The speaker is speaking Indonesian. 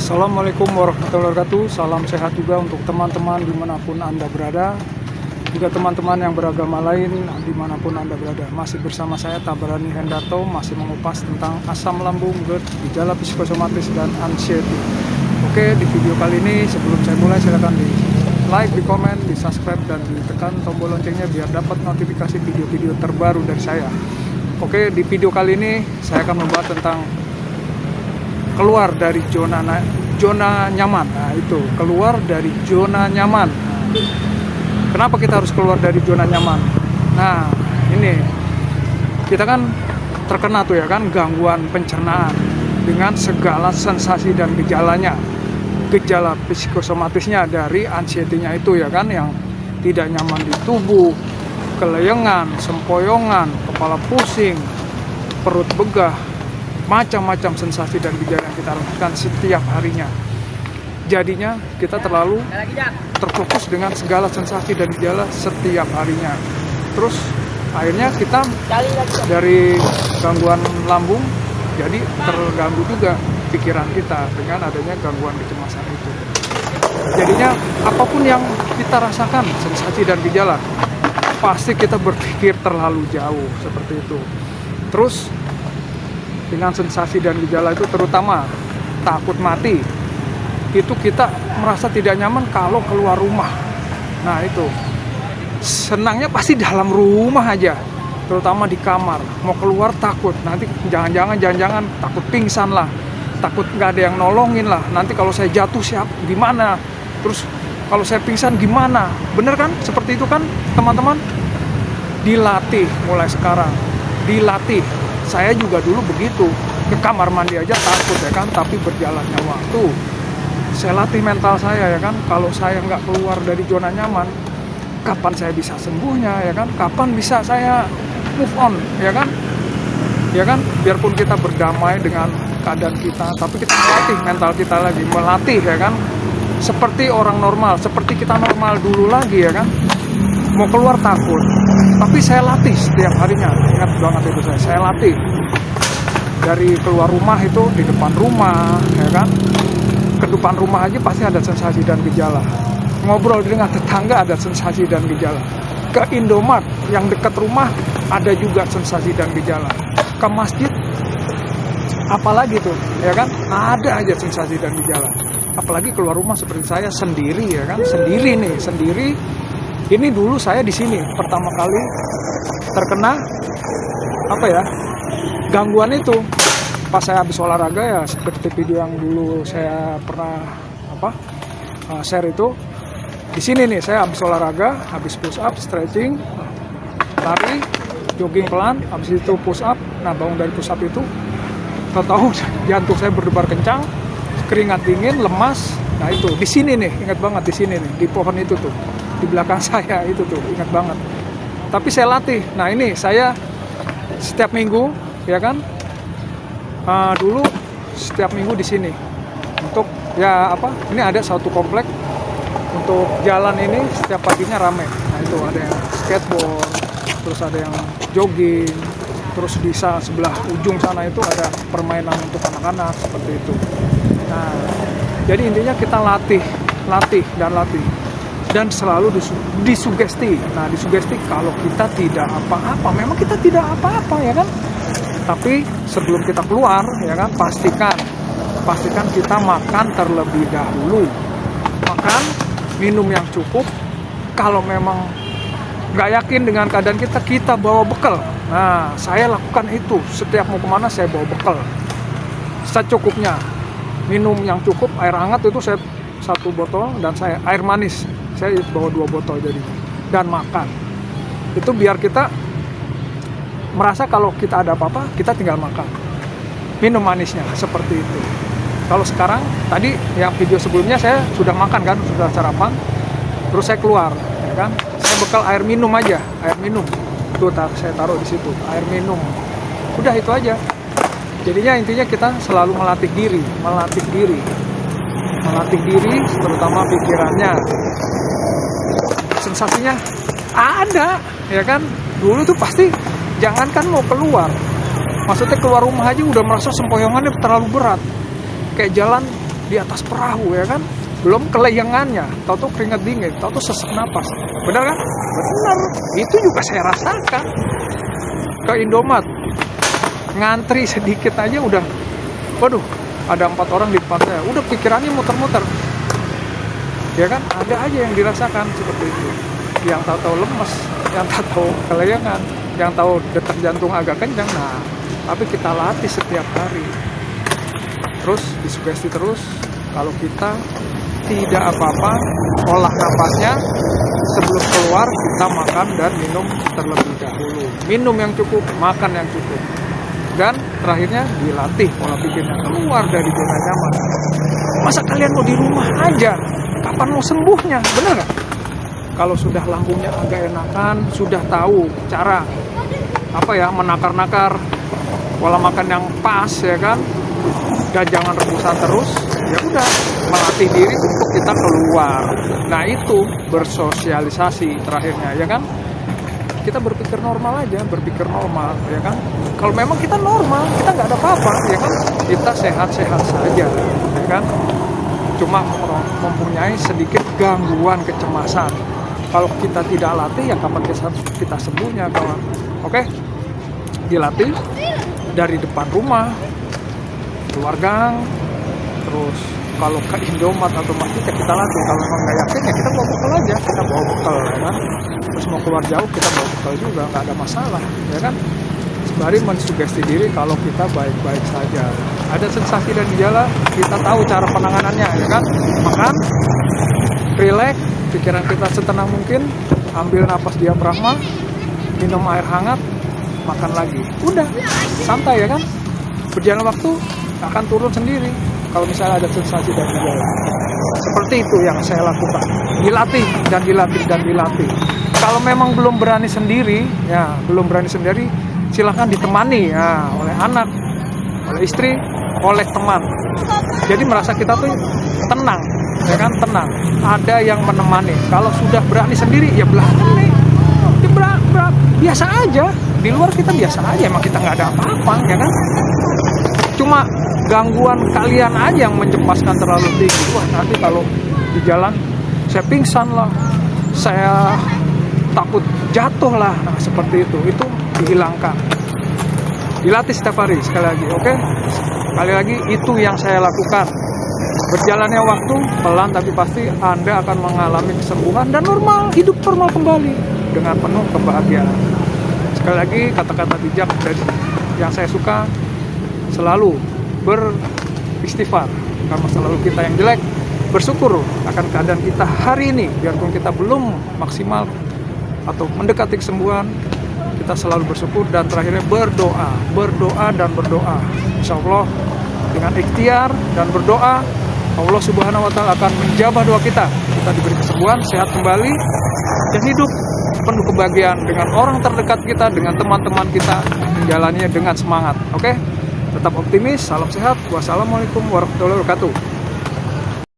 Assalamualaikum warahmatullahi wabarakatuh. Salam sehat juga untuk teman-teman dimanapun Anda berada. Juga teman-teman yang beragama lain dimanapun Anda berada. Masih bersama saya Tabarani Hendarto, masih mengupas tentang asam lambung, GERD, gejala psikosomatis, dan anxiety. Oke, di video kali ini sebelum saya mulai silakan di like, di komen, di subscribe, dan ditekan tombol loncengnya biar dapat notifikasi video-video terbaru dari saya. Oke, di video kali ini saya akan membahas tentang keluar dari zona nyaman. Nah, itu keluar dari zona nyaman. Kenapa kita harus keluar dari zona nyaman? Nah, ini kita kan terkena tuh ya kan, gangguan pencernaan dengan segala sensasi dan gejalanya. Gejala psikosomatisnya dari anxiety-nya itu ya kan, yang tidak nyaman di tubuh, keleyengan, sempoyongan, kepala pusing, perut begah, macam-macam sensasi dan gejala yang kita rasakan setiap harinya. Jadinya kita terlalu terfokus dengan segala sensasi dan gejala setiap harinya. Terus akhirnya kita dari gangguan lambung jadi terganggu juga pikiran kita dengan adanya gangguan kecemasan itu. Jadinya apapun yang kita rasakan sensasi dan gejala, pasti kita berpikir terlalu jauh seperti itu. Terus dengan sensasi dan gejala itu, terutama takut mati, itu kita merasa tidak nyaman kalau keluar rumah. Nah itu, senangnya pasti dalam rumah aja, terutama di kamar. Mau keluar takut, nanti jangan-jangan takut pingsan lah, takut nggak ada yang nolongin lah, nanti kalau saya jatuh gimana, terus kalau saya pingsan gimana. Bener kan, seperti itu kan teman-teman. Dilatih mulai sekarang, dilatih. Saya juga dulu begitu, ke kamar mandi aja takut ya kan, tapi berjalannya waktu saya latih mental saya ya kan, kalau saya nggak keluar dari zona nyaman, kapan saya bisa sembuhnya ya kan, kapan bisa saya move on ya kan, biarpun kita berdamai dengan keadaan kita, tapi kita melatih mental kita lagi, melatih ya kan, seperti orang normal, seperti kita normal dulu lagi ya kan. Mau keluar takut, tapi saya latih setiap harinya. Ingat banget itu, saya latih dari keluar rumah itu, di depan rumah ya kan, ke depan rumah aja pasti ada sensasi dan gejala. Ngobrol dengan tetangga ada sensasi dan gejala. Ke Indomaret yang dekat rumah ada juga sensasi dan gejala. Ke masjid apalagi tuh ya kan, ada aja sensasi dan gejala. Apalagi keluar rumah seperti saya sendiri ya kan, sendiri. Ini dulu saya di sini pertama kali terkena gangguan itu pas saya habis olahraga ya, seperti video yang dulu saya pernah share itu. Di sini nih saya habis olahraga, habis push up, stretching, lari, jogging pelan, habis itu push up. Nah, bangun dari push up itu tahu jantung saya berdebar kencang, keringat dingin, lemas. Nah itu di sini nih, ingat banget di sini nih, di pohon itu tuh, di belakang saya itu tuh, ingat banget. Tapi saya latih. Nah ini saya setiap minggu ya kan, dulu setiap minggu di sini untuk ini ada satu komplek untuk jalan ini setiap paginya rame. Nah itu ada yang skateboard, terus ada yang jogging, terus di sebelah ujung sana itu ada permainan untuk anak-anak seperti itu. Nah jadi intinya kita latih dan selalu disugesti. Nah, disugesti kalau kita tidak apa-apa, memang kita tidak apa-apa ya kan. Tapi sebelum kita keluar ya kan, pastikan kita makan terlebih dahulu. Makan, minum yang cukup. Kalau memang nggak yakin dengan keadaan kita bawa bekal. Nah, saya lakukan itu. Setiap mau kemana saya bawa bekal secukupnya. Minum yang cukup, air hangat itu saya 1 botol, dan saya air manis saya bawa 2 botol jadi, dan makan. Itu biar kita merasa kalau kita ada apa-apa kita tinggal makan, minum manisnya seperti itu. Kalau sekarang tadi yang video sebelumnya saya sudah makan kan, sudah sarapan, terus saya keluar ya kan, saya bekal air minum aja, air minum tuh saya taruh di situ, air minum, udah itu aja. Jadinya intinya kita selalu melatih diri, terutama pikirannya. Sensasinya ada, ya kan? Dulu tuh pasti, jangankan mau keluar, maksudnya keluar rumah aja udah merasa sempoyongannya terlalu berat. Kayak jalan di atas perahu ya kan, belum kelayangannya, tahu-tahu keringat dingin, tahu-tahu sesak napas. Benar kan? Benar. Itu juga saya rasakan ke Indomaret, ngantri sedikit aja udah, waduh, ada 4 orang di depan saya, udah pikirannya muter-muter. Ya kan, ada aja yang dirasakan seperti itu. Yang tahu-tahu lemes, yang tahu kelayangan, yang tahu detak jantung agak kencang. Nah, tapi kita latih setiap hari. Terus disugesti terus, kalau kita tidak apa-apa, olah napasnya sebelum keluar kita makan dan minum terlebih dahulu. Minum yang cukup, makan yang cukup. Dan terakhirnya dilatih pola pikirnya, keluar dari zona nyaman. Masa kalian mau di rumah aja? Kapan mau sembuhnya? Bener gak? Kalau sudah lambungnya agak enakan, sudah tahu cara menakar-nakar pola makan yang pas ya kan, dan jangan rebusan terus, ya udah melatih diri untuk kita keluar. Nah itu bersosialisasi terakhirnya ya kan. Kita berpikir normal aja, berpikir normal ya kan. Kalau memang kita normal, kita nggak ada apa-apa ya kan, kita sehat-sehat saja ya kan. Cuma mempunyai sedikit gangguan kecemasan. Kalau kita tidak latih, ya kapan kita sembuhnya kawan. Oke, dilatih dari depan rumah, keluar gang, terus kalau ke Indomaret atau masjid ya kita latih. Kalau memang nggak yakin ya kita bawa bekal aja, kita bawa bekal ya kan. Terus mau keluar jauh kita bawa bekal juga, nggak ada masalah ya kan. Sembari mensugesti diri kalau kita baik-baik saja. Ada sensasi dan gejala, kita tahu cara penanganannya ya kan. Makan, relax, pikiran kita setenang mungkin, ambil napas diafragma, minum air hangat, makan lagi. Udah, santai ya kan. Berjalan waktu akan turun sendiri kalau misalnya ada sensasi dan gejala. Seperti itu yang saya lakukan. Dilatih dan dilatih dan dilatih. Kalau memang belum berani sendiri, silahkan ditemani ya, oleh anak, oleh istri, oleh teman. Jadi merasa kita tuh tenang, ya kan, tenang. Ada yang menemani. Kalau sudah berani sendiri, ya berani. Biasa aja. Di luar kita biasa aja, emang kita nggak ada apa-apa, ya kan. Cuma gangguan kalian aja yang mencemaskan terlalu tinggi. Wah, nanti kalau di jalan saya pingsan lah, saya takut jatuh lah, nah, seperti itu dihilangkan. Dilatih setiap hari sekali lagi, oke? Sekali lagi itu yang saya lakukan. Berjalannya waktu pelan tapi pasti Anda akan mengalami kesembuhan dan normal, hidup normal kembali dengan penuh kebahagiaan. Sekali lagi kata-kata bijak dari yang saya suka, selalu beristighfar karena selalu kita yang jelek, bersyukur akan keadaan kita hari ini biarpun kita belum maksimal atau mendekati kesembuhan, kita selalu bersyukur dan terakhirnya berdoa dan berdoa. Insya Allah dengan ikhtiar dan berdoa, Allah Subhanahu wa Ta'ala akan menjawab doa kita. Kita diberi kesembuhan, sehat kembali, dan hidup penuh kebahagiaan dengan orang terdekat kita, dengan teman-teman kita, menjalaninya dengan semangat. Oke? Tetap optimis, salam sehat. Wassalamualaikum warahmatullahi wabarakatuh.